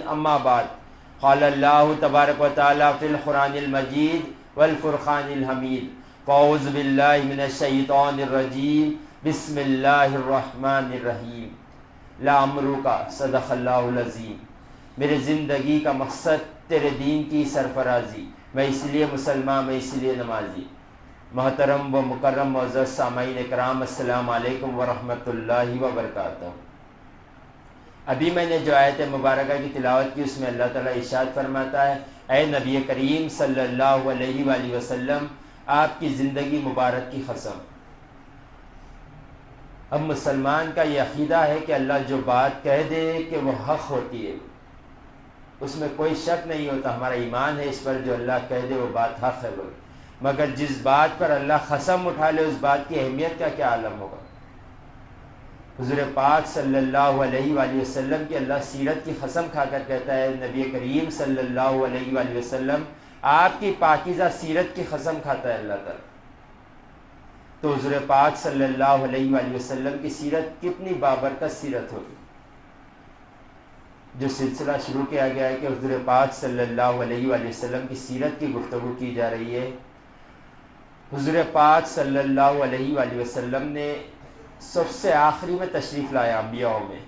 اما بعد قال اللہ تبارک و تعالی فی القرآن المجید والفرقان الحمید فاعوذ باللہ من الشیطان الرجیم بسم اللہ الرحمن الرحیم لعمرک صدق اللہ العظیم۔ میرے زندگی کا مقصد تیرے دین کی سرفرازی، میں اس لیے مسلمان، میں اس لیے نمازی۔ محترم و مکرم معزز سامعین اکرام، السلام علیکم ورحمۃ اللہ وبرکاتہ۔ ابھی میں نے جو آیت مبارکہ کی تلاوت کی، اس میں اللہ تعالیٰ ارشاد فرماتا ہے، اے نبی کریم صلی اللہ علیہ وآلہ وسلم، آپ کی زندگی مبارک کی قسم۔ اب مسلمان کا یہ عقیدہ ہے کہ اللہ جو بات کہہ دے کہ وہ حق ہوتی ہے، اس میں کوئی شک نہیں ہوتا، ہمارا ایمان ہے اس پر، جو اللہ کہہ دے وہ بات حق ہے۔ مگر جس بات پر اللہ قسم اٹھا لے، اس بات کی اہمیت کا کیا عالم ہوگا۔ حضور پاک صلی اللہ علیہ وآلہ وسلم کی اللہ سیرت کی قسم کھا کر کہتا ہے، نبی کریم صلی اللہ علیہ وآلہ وسلم آپ کی پاکیزہ سیرت کی قسم کھاتا ہے اللہ تعالیٰ۔ تو حضور پاک صلی اللہ علیہ وآلہ وسلم کی سیرت کتنی بابرکت سیرت ہوگی۔ جو سلسلہ شروع کیا گیا ہے کہ حضور پاک صلی اللہ علیہ وآلہ وسلم کی سیرت کی گفتگو کی جا رہی ہے۔ حضور پاک صلی اللہ علیہ وآلہ وسلم نے سب سے آخری میں تشریف لایا انبیاء میں،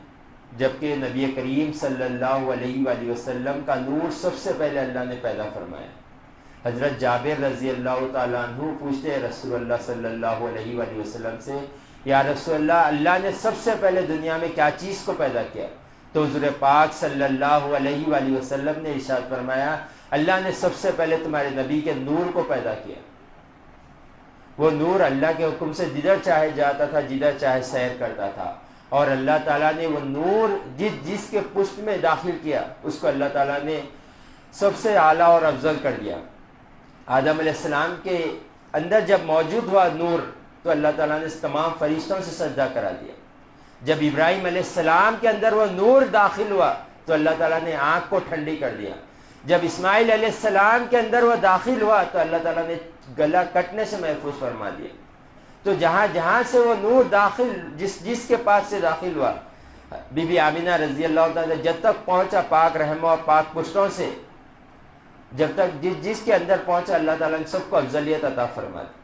جبکہ نبی کریم صلی اللہ علیہ وآلہ وسلم کا نور سب سے پہلے اللہ نے پیدا فرمایا۔ حضرت جابر رضی اللہ تعالیٰ عنہ پوچھتے ہیں رسول اللہ صلی اللہ علیہ وآلہ وسلم سے، یا رسول اللہ، اللہ نے سب سے پہلے دنیا میں کیا چیز کو پیدا کیا؟ تو حضور پاک صلی اللہ علیہ وآلہ وسلم نے ارشاد فرمایا، اللہ نے سب سے پہلے تمہارے نبی کے نور کو پیدا کیا۔ وہ نور اللہ کے حکم سے جدھر چاہے جاتا تھا، جدھر چاہے سیر کرتا تھا، اور اللہ تعالیٰ نے وہ نور جس کے پشت میں داخل کیا، اس کو اللہ تعالیٰ نے سب سے اعلیٰ اور افضل کر دیا۔ آدم علیہ السلام کے اندر جب موجود ہوا نور، تو اللہ تعالیٰ نے تمام فرشتوں سے سجدہ کرا دیا۔ جب ابراہیم علیہ السلام کے اندر وہ نور داخل ہوا، تو اللہ تعالیٰ نے آنکھ کو ٹھنڈی کر دیا۔ جب اسماعیل علیہ السلام کے اندر وہ داخل ہوا، تو اللہ تعالیٰ نے گلا کٹنے سے محفوظ فرما دیا۔ تو جہاں جہاں سے وہ نور داخل، جس کے پاس سے داخل ہوا، بی بی آمینہ رضی اللہ تعالیٰ جب تک پہنچا پاک رحمہ اور پاک پشتوں سے، جب تک جس کے اندر پہنچا، اللہ تعالیٰ نے سب کو افضلیت عطا فرما دی۔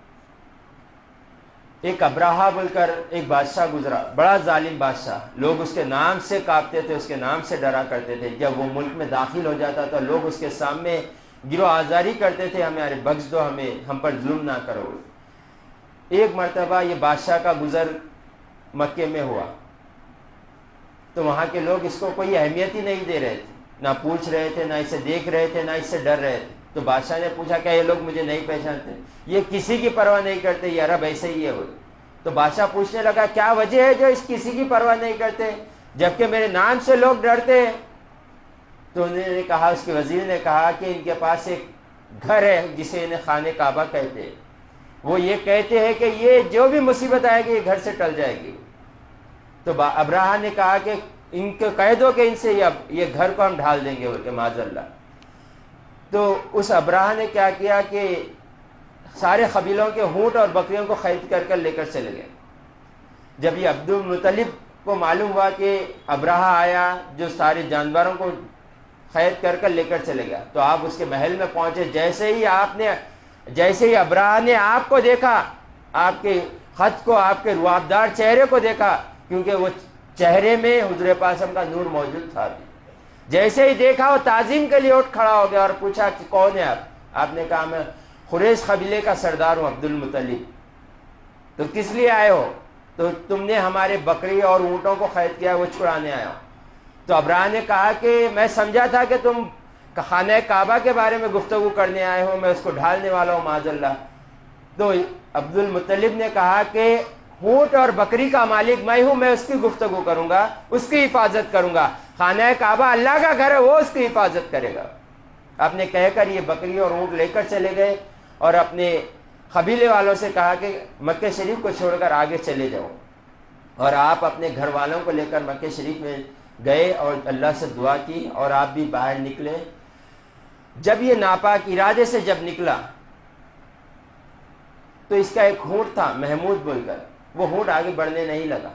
ایک ابراہا بول کر ایک بادشاہ گزرا، بڑا ظالم بادشاہ، لوگ اس کے نام سے کانپتے تھے، اس کے نام سے ڈرا کرتے تھے۔ جب وہ ملک میں داخل ہو جاتا تو لوگ اس کے سامنے گروہ آزاری کرتے تھے، ہمیں بخش دو، ہم پر ظلم نہ کرو۔ ایک مرتبہ یہ بادشاہ کا گزر مکے میں ہوا، تو وہاں کے لوگ اس کو کوئی اہمیت ہی نہیں دے رہے تھے، نہ پوچھ رہے تھے، نہ اسے دیکھ رہے تھے، نہ اس سے ڈر رہے تھے۔ تو بادشاہ نے پوچھا کہ یہ لوگ مجھے نہیں پہچانتے، یہ کسی کی پرواہ نہیں کرتے، یہ عرب ایسے ہی ہے وہ۔ تو بادشاہ پوچھنے لگا کیا وجہ ہے جو اس کسی کی پرواہ نہیں کرتے، جبکہ میرے نام سے لوگ ڈرتے ہیں؟ تو انہوں نے کہا، اس کے وزیر نے کہا کہ ان کے پاس ایک گھر ہے جسے انہیں خانہ کعبہ کہتے ہیں، وہ یہ کہتے ہیں کہ یہ جو بھی مصیبت آئے گی یہ گھر سے ٹل جائے گی۔ تو ابراہا نے کہا کہ ان کو کہہ دو کہ ان سے یہ گھر کو ہم ڈھال دیں گے بول کے، معاذ اللہ۔ تو اس ابراہا نے کیا کیا کہ سارے قبیلوں کے اونٹ اور بکریوں کو خرید کر لے کر چلے گئے۔ جب یہ عبد المطلب کو معلوم ہوا کہ ابراہا آیا جو سارے جانوروں کو خرید کر لے کر چلے گیا، تو آپ اس کے محل میں پہنچے۔ جیسے ہی ابراہا نے آپ کو دیکھا، آپ کے خط کو، آپ کے روابدار چہرے کو دیکھا، کیونکہ وہ چہرے میں حضور پاک کا نور موجود تھا، جیسے ہی دیکھا وہ تعظیم کے لیے اٹھ کھڑا ہو گیا اور پوچھا کہ کون ہے آپ؟ آپ نے کہا میں قریش قبیلے کا سردار ہوں، عبد المطلب۔ تو کس لیے آئے ہو؟ تو تم نے ہمارے بکری اور اونٹوں کو خرید کیا، وہ چھڑانے آیا ہو۔ تو ابراہ نے کہا کہ میں سمجھا تھا کہ تم خانہ کعبہ کے بارے میں گفتگو کرنے آئے ہو، میں اس کو ڈھالنے والا ہوں، معاذ اللہ۔ تو عبد المطلب نے کہا کہ اونٹ اور بکری کا مالک میں ہوں، میں اس کی گفتگو کروں گا، اس کی حفاظت کروں گا۔ خانہ کعبہ اللہ کا گھر ہے، وہ اس کی حفاظت کرے گا۔ آپ نے کہہ کر یہ بکری اور اونٹ لے کر چلے گئے اور اپنے قبیلے والوں سے کہا کہ مکہ شریف کو چھوڑ کر آگے چلے جاؤ، اور آپ اپنے گھر والوں کو لے کر مکہ شریف میں گئے اور اللہ سے دعا کی، اور آپ بھی باہر نکلے۔ جب یہ ناپاک ارادے سے جب نکلا تو اس کا ایک اونٹ تھا محمود بول کر، وہ اونٹ آگے بڑھنے نہیں لگا۔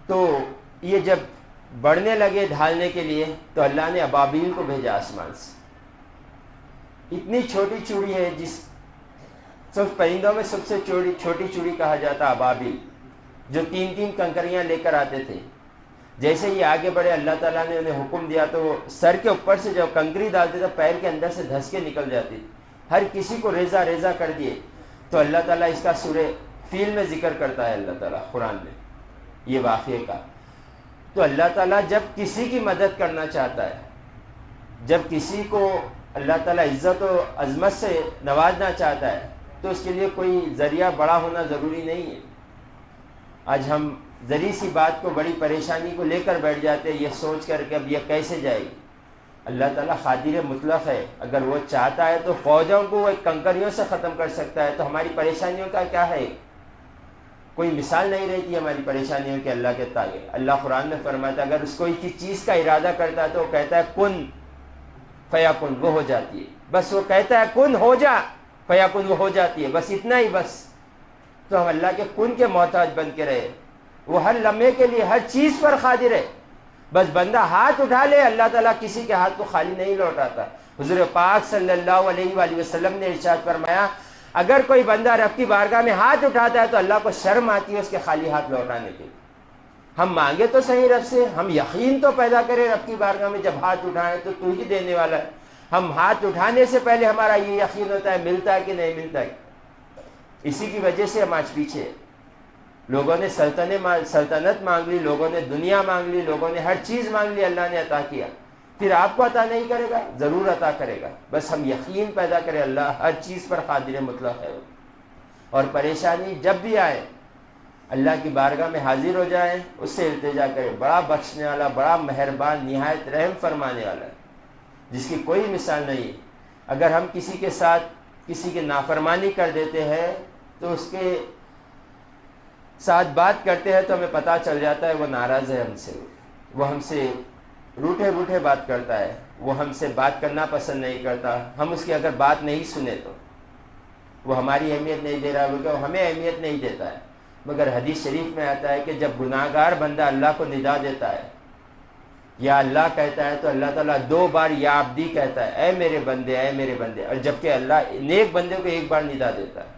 تو یہ جب بڑھنے لگے ڈھالنے کے لیے تو اللہ نے ابابیل کو بھیجا آسمان سے. اتنی چھوٹی چوڑی ہے جس سب پرندوں میں سب سے چھوٹی چوڑی کہا جاتا ابابیل, جو 3 کنکریاں لے کر آتے تھے. جیسے ہی آگے بڑھے اللہ تعالیٰ نے انہیں حکم دیا تو وہ سر کے اوپر سے جب کنکری ڈالتے تھے پیر کے اندر سے دھس کے نکل جاتی تھی, ہر کسی کو ریزہ ریزہ کر دیے. تو اللہ تعالیٰ اس کا سورہ فیل میں ذکر کرتا ہے اللہ تعالیٰ قرآن میں یہ واقعے کا. تو اللہ تعالیٰ جب کسی کی مدد کرنا چاہتا ہے, جب کسی کو اللہ تعالیٰ عزت و عظمت سے نوازنا چاہتا ہے تو اس کے لیے کوئی ذریعہ بڑا ہونا ضروری نہیں ہے. آج ہم ذری سی بات کو بڑی پریشانی کو لے کر بیٹھ جاتے ہیں, یہ سوچ کر کہ اب یہ کیسے جائے گی. اللہ تعالیٰ قادر مطلق ہے, اگر وہ چاہتا ہے تو فوجوں کو وہ کنکریوں سے ختم کر سکتا ہے. تو ہماری پریشانیوں کا کیا ہے, کوئی مثال نہیں رہتی ہماری پریشانیوں کے اللہ کے آگے. اللہ قرآن میں فرماتا ہے اگر اس کوئی چیز کا ارادہ کرتا ہے تو وہ کہتا ہے کن فیکن, وہ ہو جاتی ہے. بس وہ کہتا ہے کن ہو جا فیکن, وہ ہو جاتی ہے, بس اتنا ہی بس. تو ہم اللہ کے کن کے محتاج بن کے رہے. وہ ہر لمحے کے لیے ہر چیز پر قادر ہے, بس بندہ ہاتھ اٹھا لے. اللہ تعالیٰ کسی کے ہاتھ کو خالی نہیں لوٹاتا. حضور پاک صلی اللہ علیہ وآلہ وسلم نے ارشاد فرمایا اگر کوئی بندہ رب کی بارگاہ میں ہاتھ اٹھاتا ہے تو اللہ کو شرم آتی ہے اس کے خالی ہاتھ لوٹانے کے. ہم مانگے تو صحیح رب سے, ہم یقین تو پیدا کریں رب کی بارگاہ میں جب ہاتھ اٹھائیں تو تو ہی دینے والا ہے. ہم ہاتھ اٹھانے سے پہلے ہمارا یہ یقین ہوتا ہے ملتا ہے کہ نہیں ملتا ہے. اسی کی وجہ سے ہم آج پیچھے. لوگوں نے سلطنت مانگ لی, لوگوں نے دنیا مانگ لی, لوگوں نے ہر چیز مانگ لی, اللہ نے عطا کیا. پھر آپ کو عطا نہیں کرے گا, ضرور عطا کرے گا. بس ہم یقین پیدا کریں اللہ ہر چیز پر قادر مطلق ہے. اور پریشانی جب بھی آئے اللہ کی بارگاہ میں حاضر ہو جائیں, اس سے التجا کریں. بڑا بخشنے والا, بڑا مہربان, نہایت رحم فرمانے والا ہے, جس کی کوئی مثال نہیں. اگر ہم کسی کے ساتھ کسی کی نافرمانی کر دیتے ہیں تو اس کے ساتھ بات کرتے ہیں تو ہمیں پتہ چل جاتا ہے وہ ناراض ہے ہم سے, وہ ہم سے روٹھے بات کرتا ہے, وہ ہم سے بات کرنا پسند نہیں کرتا. ہم اس کی اگر بات نہیں سنے تو وہ ہماری اہمیت نہیں دے رہا, بلکہ وہ ہمیں اہمیت نہیں دیتا ہے. مگر حدیث شریف میں آتا ہے کہ جب گناہگار بندہ اللہ کو ندا دیتا ہے یا اللہ کہتا ہے تو اللہ تعالیٰ 2 بار یا عبدی کہتا ہے, اے میرے بندے, اے میرے بندے. اور جبکہ اللہ نیک بندے کو 1 بار ندا دیتا ہے.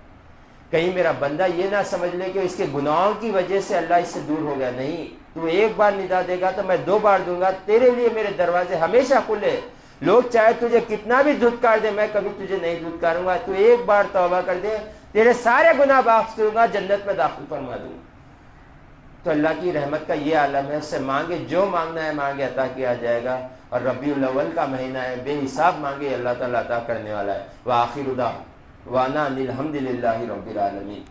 کہیں میرا بندہ یہ نہ سمجھ لے کہ اس کے گناہوں کی وجہ سے اللہ اس سے دور ہو گیا. نہیں, تو 1 بار ندا دے گا تو میں 2 بار دوں گا. تیرے لیے میرے دروازے ہمیشہ کھلے. لوگ چاہے تجھے کتنا بھی دھتکار دے, میں کبھی تجھے نہیں دھتکاروں گا. تو 1 بار توبہ کر دے, تیرے سارے گناہ معاف کروں گا, جنت میں داخل فرما دوں گا. تو اللہ کی رحمت کا یہ عالم ہے. اس سے مانگے, جو مانگنا ہے مانگے, عطا کیا جائے گا. اور ربیع الاول کا مہینہ ہے, بے حساب مانگے اللہ تعالیٰ عطا کرنے والا ہے. وآخر دعوانا الحمد للہ رب العالمین.